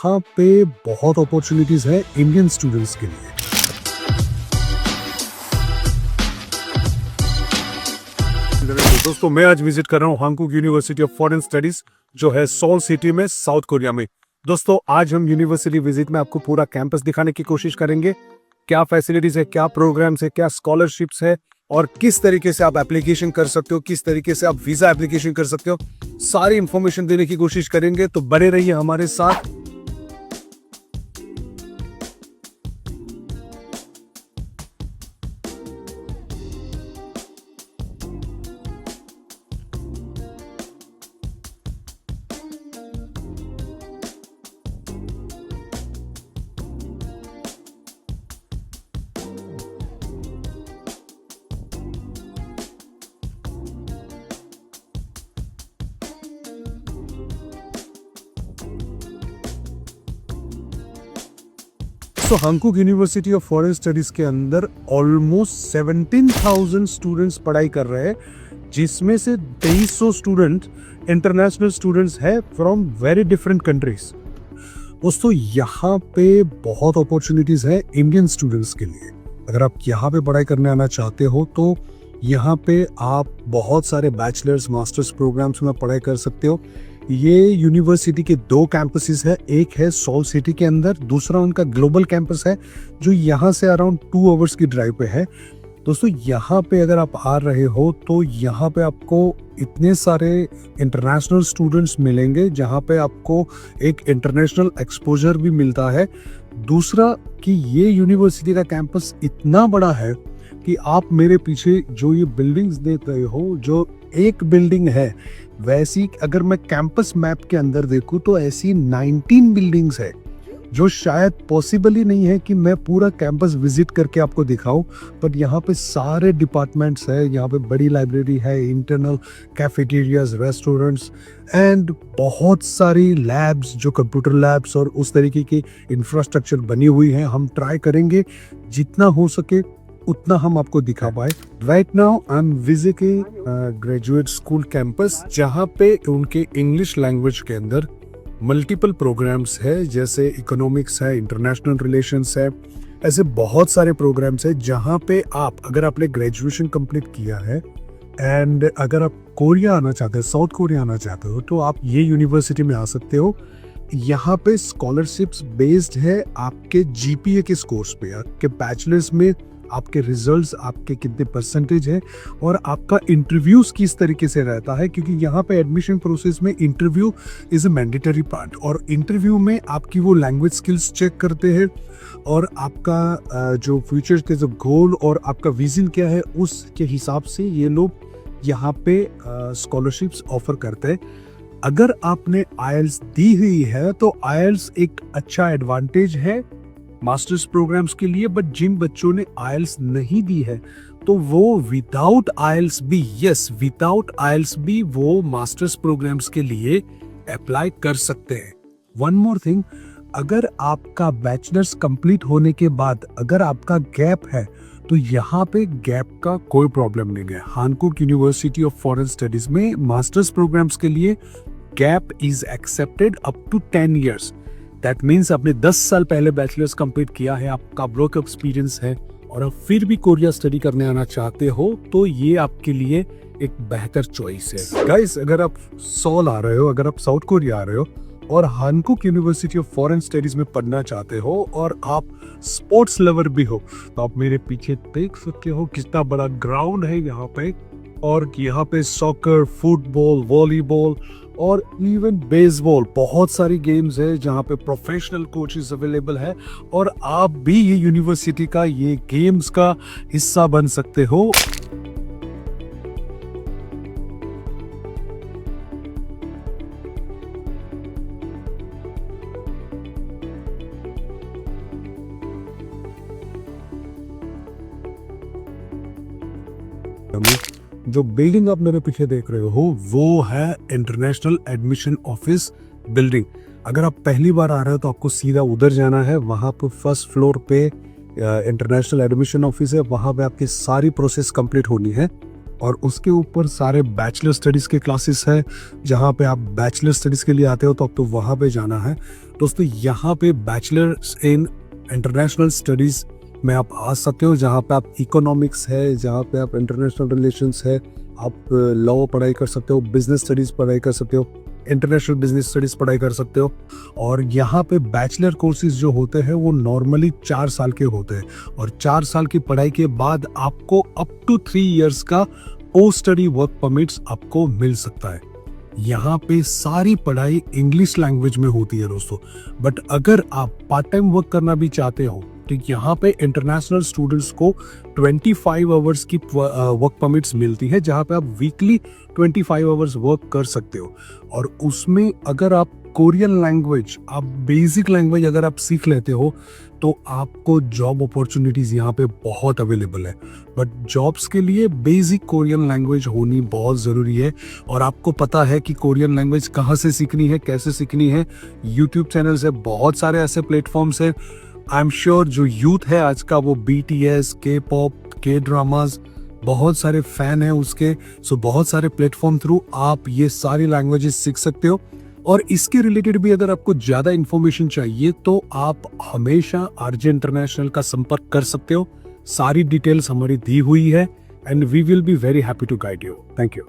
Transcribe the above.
यहाँ पे बहुत अपॉर्चुनिटीज है इंडियन स्टूडेंट्स के लिए। दोस्तों मैं आज विजिट कर रहा हूँ Hong Kong University of Foreign studies जो है सोल सिटी में, साउथ कोरिया में। दोस्तों आज हम यूनिवर्सिटी विजिट में आपको पूरा कैंपस दिखाने की कोशिश करेंगे, क्या फैसिलिटीज है, क्या प्रोग्राम्स है, क्या स्कॉलरशिप्स है और किस तरीके से आप एप्लीकेशन कर सकते हो, किस तरीके से आप वीजा एप्लीकेशन कर सकते हो, सारी इंफॉर्मेशन देने की कोशिश करेंगे। तो बने रहिए हमारे साथ। तो Hong Kong University of Foreign studies के अंदर ऑलमोस्ट 17,000 स्टूडेंट्स पढ़ाई कर रहे हैं, जिसमें से 2300 स्टूडेंट इंटरनेशनल स्टूडेंट्स है फ्रॉम वेरी डिफरेंट कंट्रीज। दोस्तों यहाँ पे बहुत अपॉर्चुनिटीज है इंडियन स्टूडेंट्स के लिए। अगर आप यहाँ पे पढ़ाई करने आना चाहते हो तो यहाँ पे आप बहुत सारे बैचलर्स मास्टर्स प्रोग्राम्स में पढ़ाई कर सकते हो। ये यूनिवर्सिटी के 2 कैंपसेस है, एक है सोल सिटी के अंदर, दूसरा उनका ग्लोबल कैंपस है जो यहाँ से अराउंड 2 आवर्स की ड्राइव पे है। दोस्तों यहाँ पे अगर आप आ रहे हो तो यहाँ पे आपको इतने सारे इंटरनेशनल स्टूडेंट्स मिलेंगे जहाँ पे आपको एक इंटरनेशनल एक्सपोजर भी मिलता है। दूसरा कि ये यूनिवर्सिटी का कैंपस इतना बड़ा है कि आप मेरे पीछे जो ये बिल्डिंग्स देख रहे हो, जो एक बिल्डिंग है वैसी अगर मैं कैंपस मैप के अंदर देखूं तो ऐसी 19 बिल्डिंग्स है, जो शायद पॉसिबल ही नहीं है कि मैं पूरा कैंपस विजिट करके आपको दिखाऊं। पर यहाँ पे सारे डिपार्टमेंट्स है, यहाँ पे बड़ी लाइब्रेरी है, इंटरनल कैफेटेरियाज, रेस्टोरेंट्स एंड बहुत सारी लैब्स जो कंप्यूटर लैब्स और उस तरीके की इंफ्रास्ट्रक्चर बनी हुई है। हम ट्राई करेंगे जितना हो सके उतना हम आपको दिखा पाए। Right now I am visiting graduate school campus, जहाँ पे उनके इंग्लिश लैंग्वेज के अंदर मल्टीपल प्रोग्राम्स है, जैसे इकोनॉमिक्स है, इंटरनेशनल रिलेशंस है, ऐसे बहुत सारे प्रोग्राम्स है जहाँ पे आप अगर आपने ग्रेजुएशन कंप्लीट किया है एंड अगर आप कोरिया आना चाहते हो, साउथ कोरिया आना चाहते हो, तो आप ये यूनिवर्सिटी में आ सकते हो। यहाँ पे स्कॉलरशिप्स बेस्ड है आपके जीपीए के स्कोर्स पे, आपके बैचलर्स में आपके रिजल्ट्स, आपके कितने परसेंटेज है और आपका इंटरव्यूज किस तरीके से रहता है, क्योंकि यहाँ पे एडमिशन प्रोसेस में interview is a mandatory part. और इंटरव्यू में आपकी वो लैंग्वेज स्किल्स चेक करते हैं और आपका जो फ्यूचर के जो गोल और आपका विजन क्या है उसके हिसाब से ये लोग यहाँ पे स्कॉलरशिप्स ऑफर करते हैं। अगर आपने आईएलटीएस दी हुई है तो आईएलटीएस एक अच्छा एडवांटेज है मास्टर्स प्रोग्राम्स के लिए, बट जिन बच्चों ने आईएलटीएस नहीं दी है तो वो विदाउट आईएलटीएस भी वो मास्टर्स प्रोग्राम्स के लिए अप्लाई कर सकते हैं। वन मोर थिंग, अगर आपका बैचलर्स कंप्लीट होने के बाद अगर आपका गैप है तो यहाँ पे गैप का कोई प्रॉब्लम नहीं है। Hong Kong University of Foreign Studies में मास्टर्स प्रोग्राम्स के लिए gap is accepted up to 10 years। That means आपने 10 साल पहले बैचलर्स कंप्लीट किया है, आपका वर्क एक्सपीरियंस है और आप फिर भी कोरिया स्टडी करने आना चाहते हो तो ये आपके लिए एक बेहतर चॉइस है। गाइस, अगर आप सोल आ रहे हो, अगर आप साउथ कोरिया आ रहे हो और Hong Kong University of Foreign Studies में पढ़ना चाहते हो और आप स्पोर्ट्स लवर भी हो तो आप मेरे पीछे देख सकते हो कितना बड़ा ग्राउंड है यहाँ पे, और यहाँ पे सॉकर, फुटबॉल, वॉलीबॉल और इवन बेसबॉल, बहुत सारी गेम्स है जहाँ पे प्रोफेशनल कोचेस अवेलेबल है और आप भी ये यूनिवर्सिटी का ये गेम्स का हिस्सा बन सकते हो। जो बिल्डिंग आप मेरे पीछे देख रहे हो वो है इंटरनेशनल एडमिशन ऑफिस बिल्डिंग। अगर आप पहली बार आ रहे हो तो आपको सीधा उधर जाना है, वहाँ पर फर्स्ट फ्लोर पे इंटरनेशनल एडमिशन ऑफिस है, वहाँ पे आपकी सारी प्रोसेस कंप्लीट होनी है और उसके ऊपर सारे बैचलर स्टडीज़ के क्लासेस है। जहाँ पे आप बैचलर स्टडीज़ के लिए आते हो तो आपको वहाँ पे जाना है। दोस्तों यहाँ पे बैचलर्स इन इंटरनेशनल स्टडीज़ में आप आ सकते हो, जहाँ पे आप इकोनॉमिक्स है, जहाँ पे आप इंटरनेशनल रिलेशंस है, आप लॉ पढ़ाई कर सकते हो, बिजनेस स्टडीज़ पढ़ाई कर सकते हो, इंटरनेशनल बिजनेस स्टडीज़ पढ़ाई कर सकते हो। और यहाँ पे बैचलर कोर्सेज जो होते हैं वो नॉर्मली 4 साल के होते हैं, और 4 साल की पढ़ाई के बाद आपको अप टू 3 इयर्स का पोस्ट स्टडी वर्क परमिट्स आपको मिल सकता है। यहाँ पे सारी पढ़ाई इंग्लिश लैंग्वेज में होती है दोस्तों। बट अगर आप पार्ट टाइम वर्क करना भी चाहते हो तो यहाँ पे इंटरनेशनल स्टूडेंट्स को 25 आवर्स की वर्क परमिट्स मिलती है, जहाँ पे आप वीकली 25 आवर्स वर्क कर सकते हो। और उसमें अगर आप कोरियन लैंग्वेज, आप बेसिक लैंग्वेज अगर आप सीख लेते हो तो आपको जॉब अपॉर्चुनिटीज़ यहाँ पे बहुत अवेलेबल है। बट जॉब्स के लिए बेसिक कोरियन लैंग्वेज होनी बहुत ज़रूरी है। और आपको पता है कि कोरियन लैंग्वेज कहाँ से सीखनी है, कैसे सीखनी है। यूट्यूब चैनल्स है, बहुत सारे ऐसे प्लेटफॉर्म्स है। आई एम श्योर जो यूथ है आज का वो BTS, K-pop, K-ड्रामाज बहुत सारे फैन हैं उसके। सो बहुत सारे प्लेटफॉर्म थ्रू आप ये सारी लैंग्वेजेस सीख सकते हो। और इसके रिलेटेड भी अगर आपको ज़्यादा इन्फॉर्मेशन चाहिए तो आप हमेशा RJ इंटरनेशनल का संपर्क कर सकते हो। सारी डिटेल्स हमारी दी हुई है and we will be very happy to guide you. Thank you.